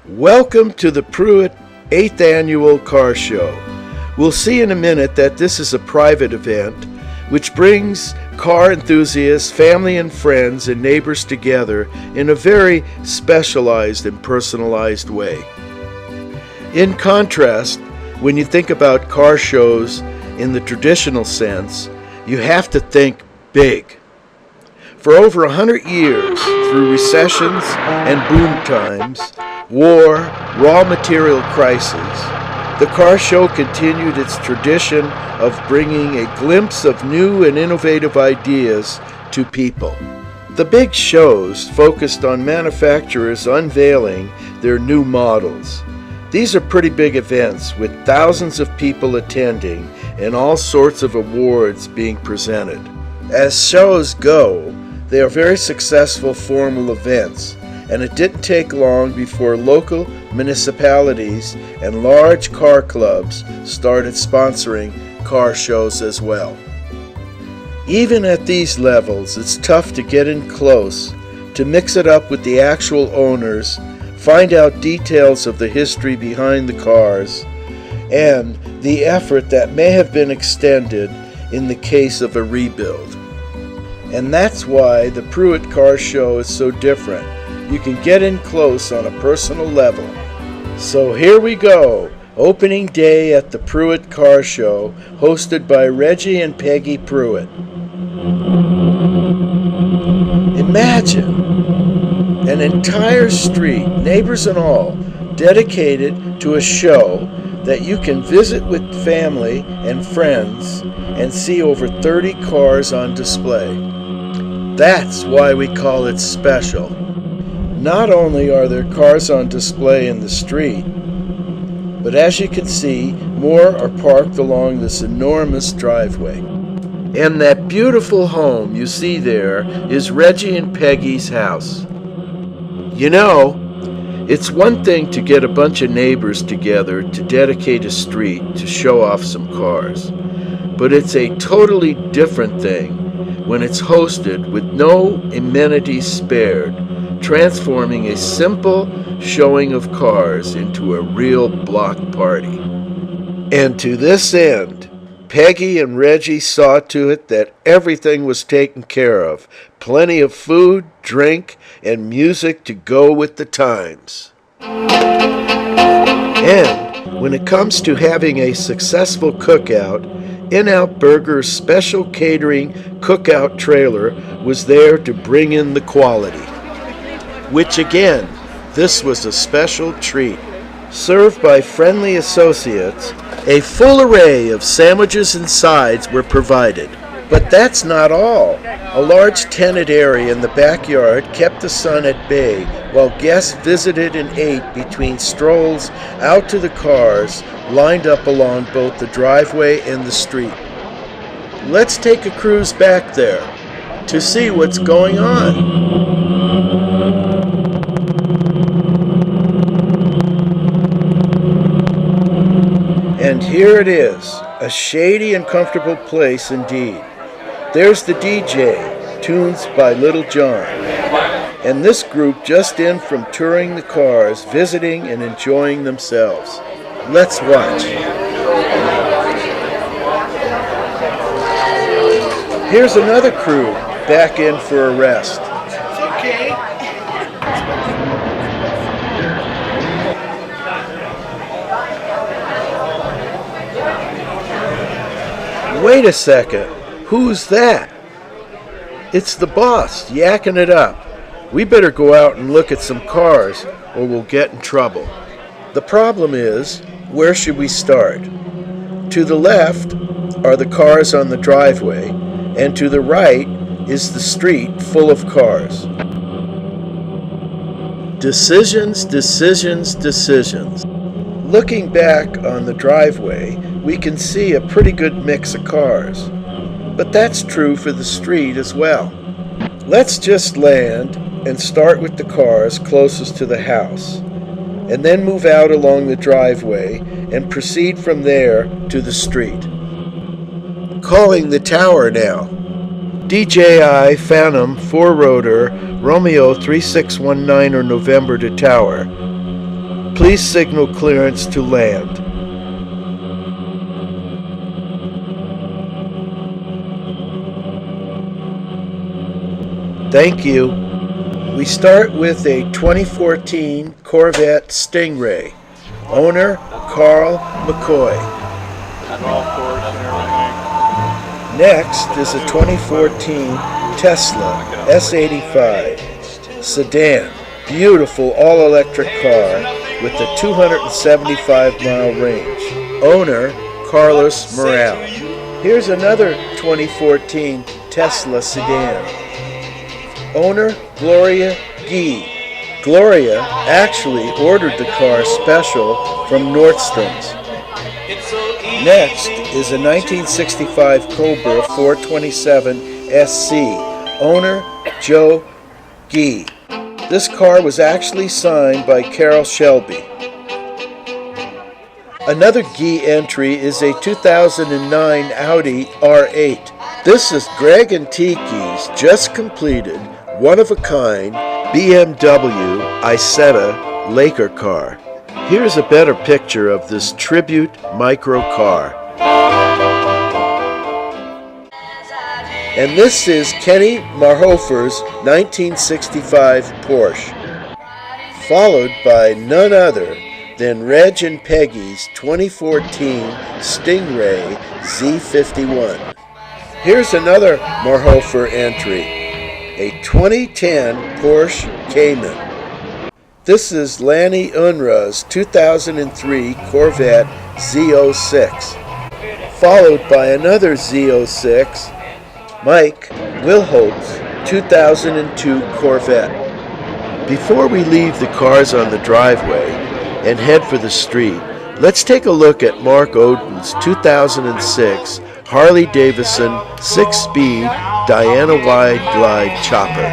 Welcome to the Pruitt 8th Annual Car Show. We'll see in a minute that this is a private event which brings car enthusiasts, family and friends, and neighbors together in a very specialized and personalized way. In contrast, when you think about car shows in the traditional sense, you have to think big. For over 100 years, through recessions and boom times, war, raw material crises, the car show continued its tradition of bringing a glimpse of new and innovative ideas to people. The big shows focused on manufacturers unveiling their new models. These are pretty big events with thousands of people attending and all sorts of awards being presented. As shows go, they are very successful formal events, and it didn't take long before local municipalities and large car clubs started sponsoring car shows as well. Even at these levels, it's tough to get in close, to mix it up with the actual owners, find out details of the history behind the cars, and the effort that may have been extended in the case of a rebuild. And that's why the Pruitt Car Show is so different. You can get in close on a personal level. So here we go, opening day at the Pruitt Car Show, hosted by Reggie and Peggy Pruitt. Imagine an entire street, neighbors and all, dedicated to a show that you can visit with family and friends and see over 30 cars on display. That's why we call it special. Not only are there cars on display in the street, but as you can see, more are parked along this enormous driveway. And that beautiful home you see there is Reggie and Peggy's house. You know, it's one thing to get a bunch of neighbors together to dedicate a street to show off some cars, but it's a totally different thing when it's hosted with no amenities spared, transforming a simple showing of cars into a real block party. And to this end, Peggy and Reggie saw to it that everything was taken care of. Plenty of food, drink, and music to go with the times. And when it comes to having a successful cookout, In-N-Out Burger's special catering cookout trailer was there to bring in the quality. Which again, this was a special treat. Served by friendly associates, a full array of sandwiches and sides were provided. But that's not all. A large tented area in the backyard kept the sun at bay while guests visited and ate between strolls out to the cars lined up along both the driveway and the street. Let's take a cruise back there to see what's going on. And here it is, a shady and comfortable place indeed. There's the DJ, tunes by Little John, and this group just in from touring the cars, visiting and enjoying themselves. Let's watch. Here's another crew back in for a rest. Okay. Wait a second, who's that? It's the boss, yakking it up. We better go out and look at some cars or we'll get in trouble. The problem is, where should we start? To the left are the cars on the driveway, and to the right is the street full of cars. Decisions, decisions, decisions. Looking back on the driveway, we can see a pretty good mix of cars. But that's true for the street as well. Let's just land and start with the cars closest to the house, and then move out along the driveway and proceed from there to the street. Calling the tower now. DJI Phantom 4-rotor Romeo 3619 or November to tower. Please signal clearance to land. Thank you. We start with a 2014 Corvette Stingray. Owner, Carl McCoy. Next is a 2014 Tesla S85 sedan. Beautiful all-electric car with a 275-mile range. Owner, Carlos Morale. Here's another 2014 Tesla sedan. Owner, Gloria Gee. Gloria actually ordered the car special from Nordstrom's. Next is a 1965 Cobra 427 SC. Owner, Joe Gee. This car was actually signed by Carroll Shelby. Another Gee entry is a 2009 Audi R8. This is Greg and Tiki's just completed, one-of-a-kind BMW Isetta Laker car. Here's a better picture of this Tribute micro car. And this is Kenny Marhofer's 1965 Porsche, followed by none other than Reg and Peggy's 2014 Stingray Z51. Here's another Marhofer entry, a 2010 Porsche Cayman. This is Lanny Unruh's 2003 Corvette Z06, followed by another Z06, Mike Wilholt's 2002 Corvette. Before we leave the cars on the driveway and head for the street, let's take a look at Mark Oden's 2006 Harley-Davidson 6-speed Diana Wide Glide Chopper.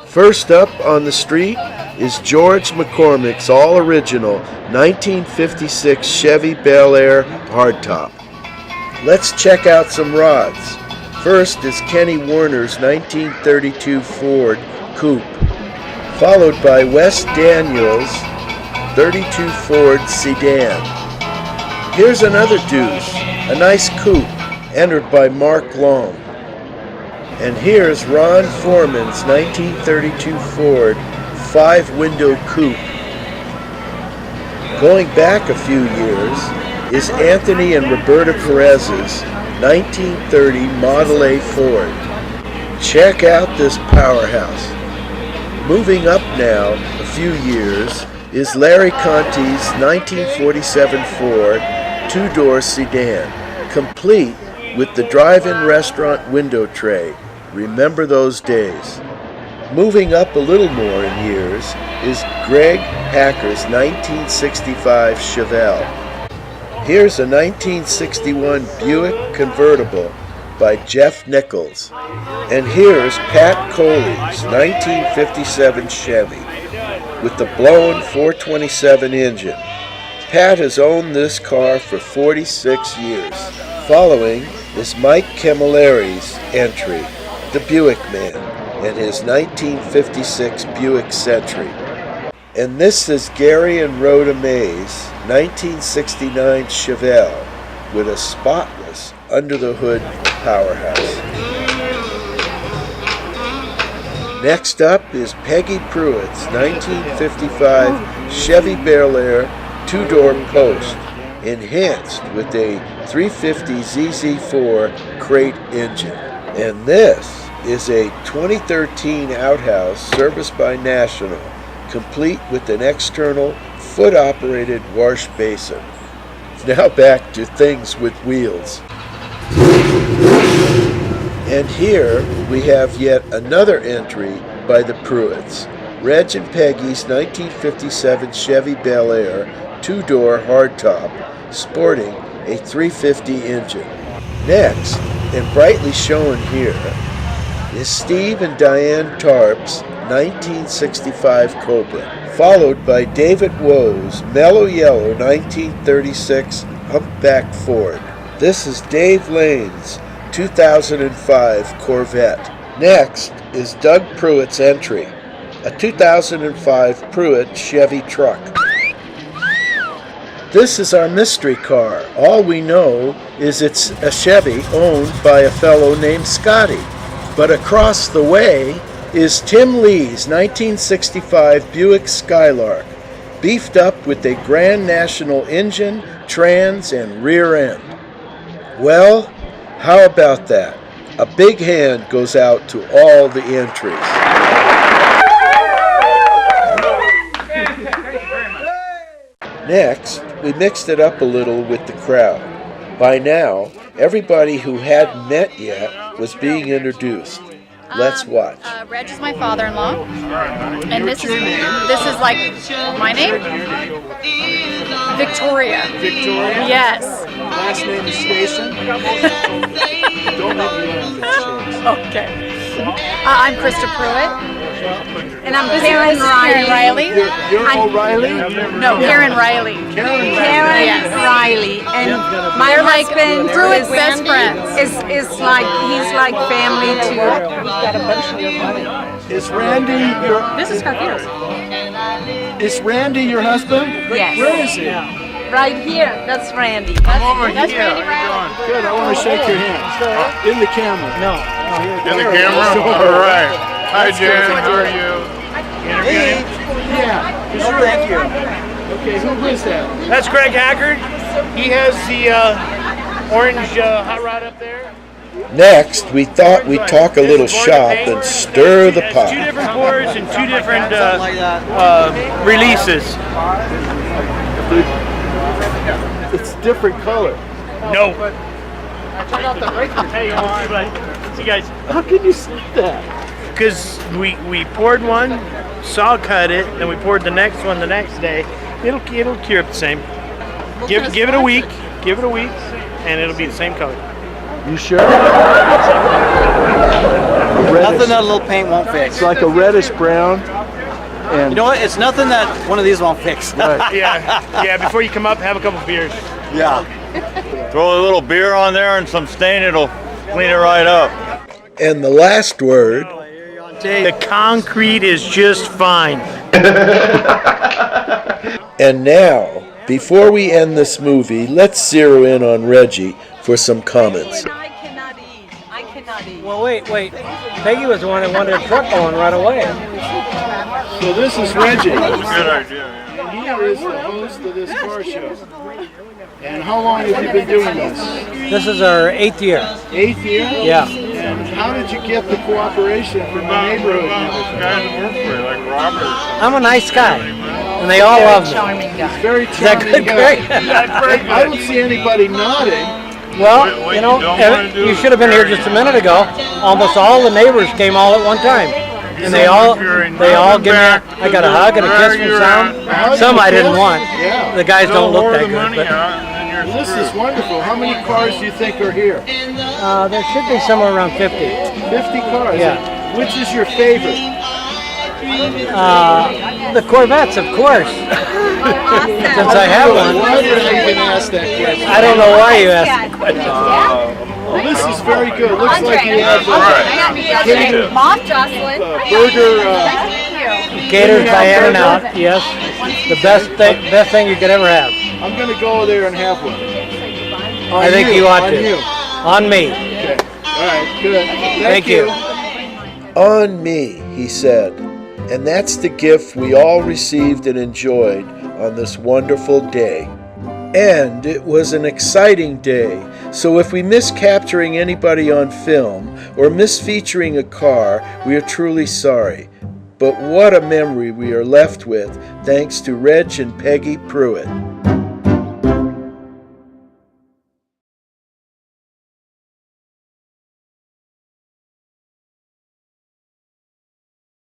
First up on the street is George McCormick's all-original 1956 Chevy Bel Air hardtop. Let's check out some rods. First is Kenny Warner's 1932 Ford Coupe, followed by Wes Daniels' 32 Ford Sedan. Here's another deuce, a nice coupe, entered by Mark Long. And here's Ron Foreman's 1932 Ford 5-window coupe. Going back a few years is Anthony and Roberta Perez's 1930 Model A Ford. Check out this powerhouse. Moving up now a few years is Larry Conti's 1947 Ford 2-door sedan, complete with the drive-in restaurant window tray. Remember those days. Moving up a little more in years is Greg Hacker's 1965 Chevelle. Here's a 1961 Buick convertible by Jeff Nichols. And here's Pat Coley's 1957 Chevy with the blown 427 engine. Pat has owned this car for 46 years. Following is Mike Camilleri's entry, the Buick Man, and his 1956 Buick Century. And this is Gary and Rhoda May's 1969 Chevelle with a spotless under-the-hood powerhouse. Next up is Peggy Pruitt's 1955 Chevy Bel Air 2-door post, enhanced with a 350 ZZ4 crate engine. And this is a 2013 outhouse serviced by National, complete with an external foot-operated wash basin. Now back to things with wheels. And here we have yet another entry by the Pruitts, Reg and Peggy's 1957 Chevy Bel Air 2-door hardtop, sporting a 350 engine. Next, and brightly shown here, is Steve and Diane Tarp's 1965 Cobra, followed by David Woe's mellow yellow 1936 humpback Ford. This is Dave Lane's 2005 Corvette. Next is Doug Pruitt's entry, a 2005 Pruitt Chevy truck. This is our mystery car. All we know is it's a Chevy owned by a fellow named Scotty. But across the way is Tim Lee's 1965 Buick Skylark, beefed up with a Grand National engine, trans, and rear end. Well, how about that? A big hand goes out to all the entries. Next, we mixed it up a little with the crowd. By now, everybody who hadn't met yet was being introduced. Let's watch. Reggie is my father-in-law, and this is like my name, Victoria. Victoria? Yes. Last name is Station? Don't make me laugh. Okay. I'm Krista Pruitt. And I'm Karen Riley. You're O'Reilly? No, Karen Riley. Karen Karen Riley. And my husband Pruitt's best friends. is like, he's like family too. Is Randy your... This is Carqueros. Is Randy your husband? Yes. Where is he? Right here, that's Randy. That's Randy Riley. Good, I want to shake your hand. In the camera. No. In the camera? All right. Hi, Jen. How are you? Hey. Yeah. Thank you. Okay, who is that? That's Greg Haggard. He has the orange hot rod up there. Next, we thought we'd talk a little shop and stir the pot. Two different boards and two different releases. It's different color. No. Hey, see guys. How can you see that? Because we poured one, saw cut it, and we poured the next one the next day. It'll cure up the same. Give it a week. Give it a week, and it'll be the same color. You sure? Nothing that a little paint won't fix. It's like a reddish brown. And you know what? It's nothing that one of these won't fix. Right. Yeah. Before you come up, have a couple beers. Yeah. Throw a little beer on there and some stain, it'll clean it right up. And the last word, The concrete is just fine. and now, before we end this movie, let's zero in on Reggie for some comments. I cannot eat. Well, wait. Peggy was the one that wanted a truck going right away. so this is Reggie. Good idea. And he is the host of this car show. And how long have you been doing this? This is our 8th year. 8th year? Yeah. And how did you get the cooperation from the neighborhood? Guys work for you, like Robert. I'm a nice guy, and they all love me. He's very Is that charming good, guy. Greg? I don't see anybody nodding. Well, What you know, you don't wanna do you is should have been here just a minute ago. Almost all the neighbors came all at one time. And they all give me I got a hug and a kiss from some. Some I didn't want. Yeah. The guys don't look that the good. money But, out, and then you're This is wonderful. How many cars do you think are here? there should be somewhere around 50. 50 cars. Yeah. Which is your favorite? The Corvettes, of course. Since I have one. Why did I even ask that question? I don't know why you asked the question. Well, this is very good. Looks like you have catered Mom Jocelyn. burger. Catered by In-N-Out, yes. The best thing you could ever have. I'm going to go there and have one. I think you ought on to. You. On me. Okay. All right. Good. Thank you. On me, he said. And that's the gift we all received and enjoyed on this wonderful day. And it was an exciting day, so if we miss capturing anybody on film or miss featuring a car, we are truly sorry. But what a memory we are left with thanks to Reg and Peggy Pruitt.